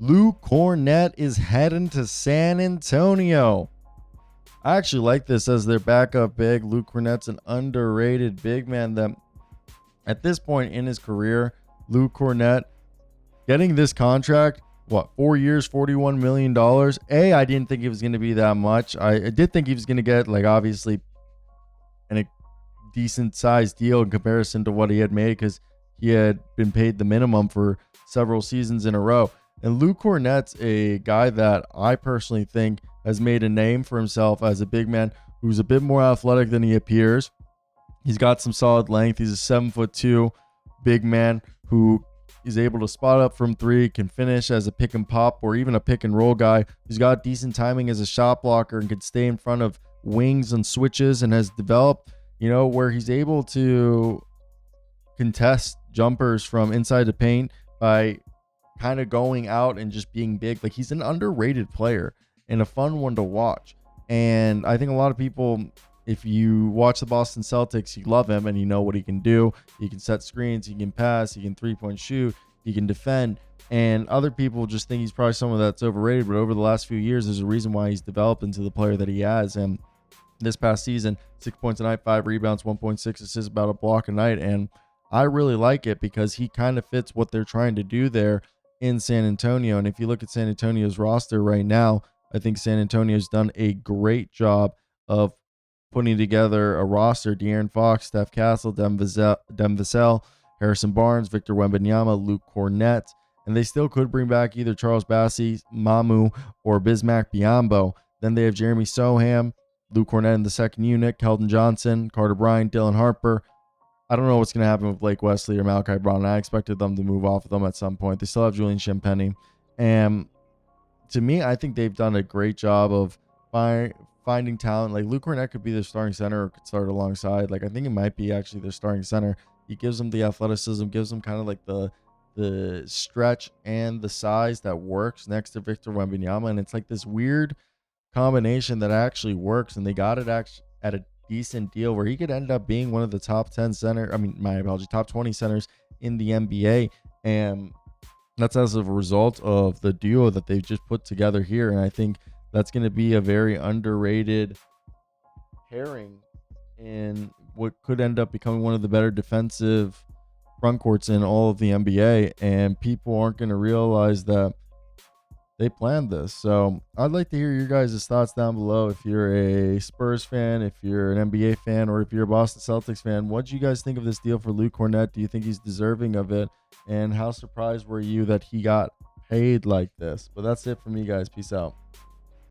Luke Kornet is heading to San Antonio. I actually like this as their backup big. Luke Kornet's an underrated big man that at this point in his career, Luke Kornet getting this contract, 4 years, $41 million. I didn't think it was going to be that much. I did think he was going to get, obviously, a decent sized deal in comparison to what he had made because he had been paid the minimum for several seasons in a row. And Luke Kornet's a guy that I personally think has made a name for himself as a big man who's a bit more athletic than he appears. He's got some solid length. He's a 7'2" big man who is able to spot up from three, can finish as a pick and pop or even a pick and roll guy. He's got decent timing as a shot blocker and can stay in front of wings and switches, and has developed, where he's able to contest jumpers from inside the paint by kind of going out and just being big. Like, he's an underrated player and a fun one to watch. And I think a lot of people, if you watch the Boston Celtics, you love him and you know what he can do. He can set screens, he can pass, he can three-point shoot, he can defend. And other people just think he's probably someone that's overrated. But over the last few years, there's a reason why he's developed into the player that he has. And this past season, 6 points a night, 5 rebounds, 1.6 assists, about a block a night. And I really like it because he kind of fits what they're trying to do there in San Antonio. And if you look at San Antonio's roster right now, I think San Antonio's done a great job of putting together a roster. De'Aaron Fox, Steph Castle, Dem Vassell, Harrison Barnes, Victor Wembanyama, Luke Kornet. And they still could bring back either Charles Bassey, Mamu, or Bismack Biyombo. Then they have Jeremy Soham, Luke Kornet in the second unit, Keldon Johnson, Carter Bryant, Dylan Harper. I don't know what's going to happen with Blake Wesley or Malachi Brown. I expected them to move off of them at some point. They still have Julian Champagnie. And to me, I think they've done a great job of finding talent. Like, Luke Kornet could be their starting center or could start alongside. I think it might be actually their starting center. He gives them the athleticism, gives them kind of like the stretch and the size that works next to Victor Wembanyama. And it's like this weird combination that actually works. And they got it at a decent deal where he could end up being one of the top 20 centers in the NBA. And that's as a result of the duo that they've just put together here. And I think that's going to be a very underrated pairing in what could end up becoming one of the better defensive front courts in all of the NBA. And people aren't going to realize that they planned this. So I'd like to hear your guys' thoughts down below. If you're a Spurs fan, if you're an NBA fan, or if you're a Boston Celtics fan, what do you guys think of this deal for Luke Kornet? Do you think he's deserving of it? And how surprised were you that he got paid like this? But that's it for me, guys. Peace out.